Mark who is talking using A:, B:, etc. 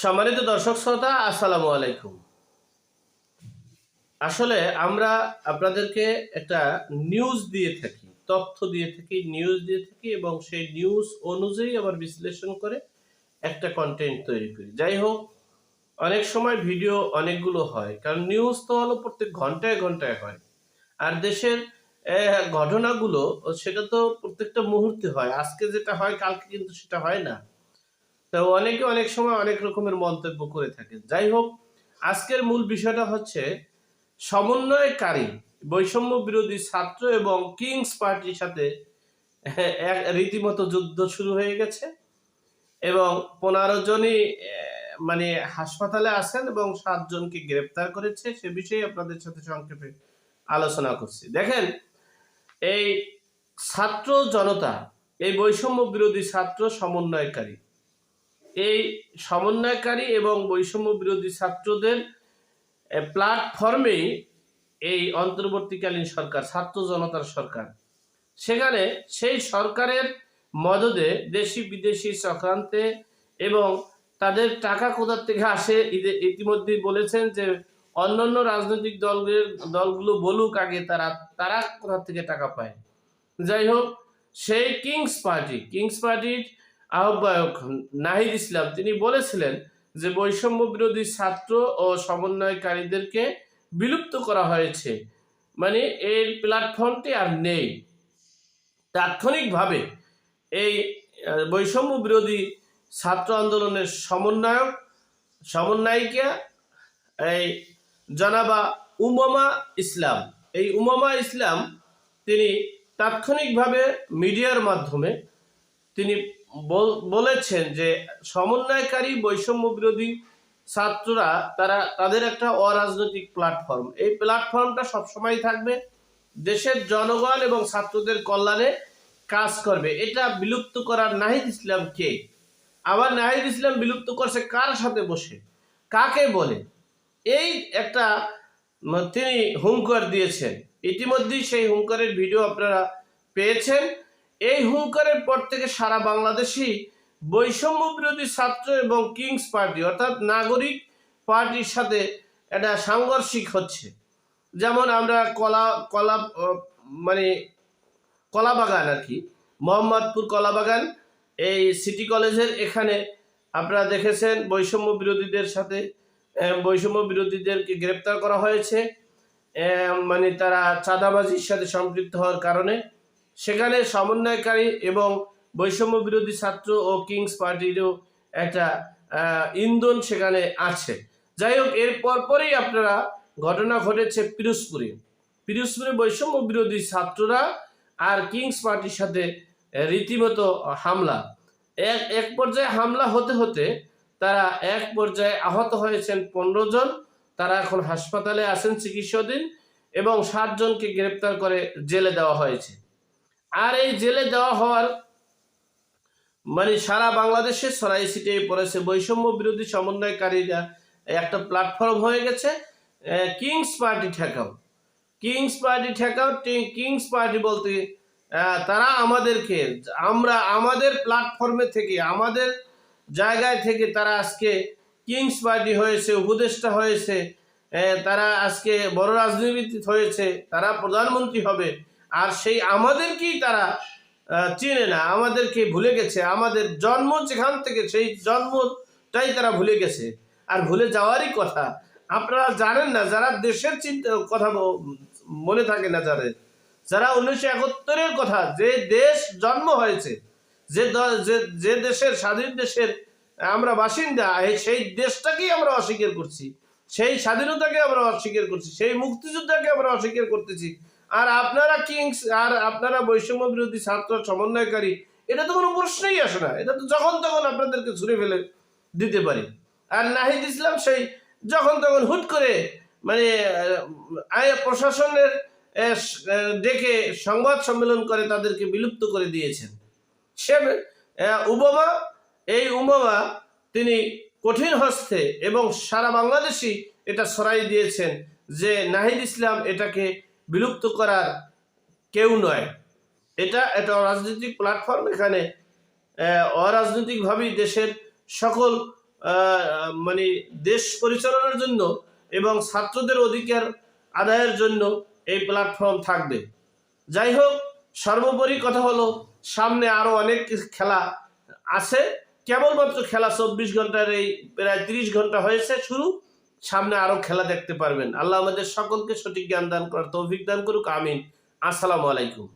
A: সম্মানিত দর্শক শ্রোতা, আসসালামু আলাইকুম। আসলে আমরা আপনাদেরকে একটা নিউজ দিয়ে থাকি, তথ্য দিয়ে থাকি, নিউজ দিয়ে থাকি এবং সেই নিউজ অনুযায়ী আবার বিশ্লেষণ করে একটা কন্টেন্ট তৈরি করি। যাই হোক, অনেক সময় ভিডিও অনেকগুলো হয়, কারণ নিউজ তো হলো প্রত্যেক ঘন্টায় ঘন্টায় হয়। আর দেশের ঘটনাগুলো সেটা তো প্রত্যেকটা মুহূর্তে হয়। আজকে যেটা হয় কালকে কিন্তু সেটা হয় না। তো অনেকে অনেক সময় অনেক রকমের মন্তব্য করে থাকে। যাই হোক, আজকের মূল বিষয়টা হচ্ছে সমন্বয়কারী বৈষম্য বিরোধী ছাত্র এবং কিংস পার্টির সাথে এক রীতিমতো যুদ্ধ শুরু হয়ে গেছে এবং 15 জনই মানে হাসপাতালে আছেন এবং 7 জনকে গ্রেপ্তার করেছে। সে বিষয়ে আপনাদের সাথে সংক্ষেপে আলোচনা করছি। দেখেন, এই ছাত্র জনতা, এই বৈষম্য বিরোধী ছাত্র সমন্বয়কারী, এই সমন্বয়কারী এবং বৈষম্য বিরোধী ছাত্রদের প্ল্যাটফর্মেই এই অন্তর্বর্তীকালীন সরকার, ছাত্র জনতার সরকার, সেখানে সেই সরকারের মদদে দেশি বিদেশি চক্রান্তে এবং তাদের টাকা কোথার থেকে আসে ইতিমধ্যেই বলেছেন যে অন্যান্য রাজনৈতিক দলগুলো বলুক আগে তারা তারা কোথা থেকে টাকা পায়। যাই হোক, সেই কিংস পার্টির আহ্বায়ক নাহিদ ইসলাম তিনি বলেছিলেন যে বৈষম্য বিরোধী ছাত্র ও সমন্বয়কারীদেরকে বিলুপ্ত করা হয়েছে, মানে এর প্ল্যাটফর্মটি আর নেই। তাৎক্ষণিকভাবে এই বৈষম্য বিরোধী ছাত্র আন্দোলনের সমন্বয়িকা এই জনাবা উমামা ইসলাম, এই উমামা ইসলাম তিনি তাৎক্ষণিকভাবে মিডিয়ার মাধ্যমে তিনি বলেছেন যে সমন্বয়কারী বৈষম্য বিরোধী ছাত্ররা তাদের একটা অরাজনৈতিক প্ল্যাটফর্ম, এই প্ল্যাটফর্মটা সবসময় থাকবে, দেশের জনগণ এবং ছাত্রদের কল্যাণে কাজ করবে। এটা বিলুপ্ত করার নাহিদ ইসলাম কে? আবার নাহিদ ইসলাম বিলুপ্ত করছে কার সাথে বসে, কাকে বলে? এই একটা তিনি হুঙ্কার দিয়েছেন। ইতিমধ্যেই সেই হুঙ্কারের ভিডিও আপনারা পেয়েছেন। এই হুঙ্কারের পর থেকে সারা বাংলাদেশই বৈষম্য বিরোধী ছাত্র এবং কিংস পার্টি অর্থাৎ নাগরিক পার্টির সাথে একটা সাংঘর্ষিক হচ্ছে। যেমন আমরা কলা মানে কলাবাগান আর কি, মোহাম্মদপুর কলাবাগান এই সিটি কলেজের এখানে আপনারা দেখেছেন বৈষম্য বিরোধীদেরকে গ্রেপ্তার করা হয়েছে, মানে তারা চাঁদাবাজির সাথে সম্পৃক্ত হওয়ার কারণে। সেখানে সমন্বয়কারী এবং বৈষম্য বিরোধী ছাত্র ও কিংস পার্টিরও একটা ইন্ধন সেখানে আছে। যাই হোক, এর পরপরই আপনারা ঘটনা ঘটেছে পিরোজপুরে বৈষম্য বিরোধী ছাত্ররা আর কিংস পার্টির সাথে রীতিমতো হামলা। এক পর্যায়ে হামলা হতে হতে তারা এক পর্যায়ে আহত হয়েছেন 15 জন। তারা এখন হাসপাতালে আছেন চিকিৎসাধীন এবং 7 জনকে গ্রেপ্তার করে জেলে দেওয়া হয়েছে। আর এই জেলে দেওয়া হওয়ার মানে সারা বাংলাদেশে ছড়াই ছিটিয়ে পড়েছে। বৈষম্য বিরোধী সমন্বয়কারীরা একটা প্ল্যাটফর্ম হয়ে গেছে। কিংস পার্টি ঠেকাও, কিংস পার্টি বলতে তারা আমাদের প্ল্যাটফর্মে থেকে, আমাদের জায়গায় থেকে তারা আজকে কিংস পার্টি হয়েছে, উপদেষ্টা হয়েছে, তারা আজকে বড় রাজনীতিবিদ হয়েছে, তারা প্রধানমন্ত্রী হবে। আর সেই আমাদেরকেই তারা চিনে না, আমাদেরকে ভুলে গেছে। আমাদের জন্ম যেখান থেকে, সেই জন্মটাই তারা ভুলে গেছে, আর ভুলে যাওয়ারই কথা। আপনারা জানেন না, যারা দেশের কথা মনে থাকে না, যারা 1971-এর কথা, যে দেশ জন্ম হয়েছে, যে দেশের, স্বাধীন দেশের আমরা বাসিন্দা, সেই দেশটাকেই আমরা অস্বীকার করছি, সেই স্বাধীনতাকে আমরা অস্বীকার করছি, সেই মুক্তিযোদ্ধাকে আমরা অস্বীকার করতেছি। আর আপনারা বৈষম্য বিরোধী ছাত্র সমন্বয়কারী, এটা তো কোনো প্রশ্নই আসে না। এটা তো যখন তখন আপনাদেরকে ছুঁড়ে ফেলে দিতে পারি। আর নাহিদ ইসলাম সেই যখন তখন হুট করে মানে প্রশাসনের ডেকে সংবাদ সম্মেলন করে তাদেরকে বিলুপ্ত করে দিয়েছেন। সে উমামা তিনি কঠিন হস্তে এবং সারা বাংলাদেশই এটা ছড়াই দিয়েছেন যে নাহিদ ইসলাম এটাকে বিলুপ্ত করার কেউ নয়, এটা রাজনৈতিক প্ল্যাটফর্ম। এখানে অরাজনৈতিকভাবেই দেশের সকল মানে দেশ পরিচালনার জন্য এবং ছাত্রদের অধিকার আদায়ের জন্য এই প্ল্যাটফর্ম থাকবে। যাই হোক, সর্বোপরি কথা হলো সামনে আরো অনেক খেলা আছে। কেবলমাত্র খেলা 24 ঘন্টার এই প্রায় 30 ঘন্টা হয়েছে শুরু, সামনে আরো খেলা দেখতে পারবেন। আল্লাহ আমাদের সকলকে সঠিক জ্ঞান দান করার তৌফিক দান করুক, আমিন। আসসালামু আলাইকুম।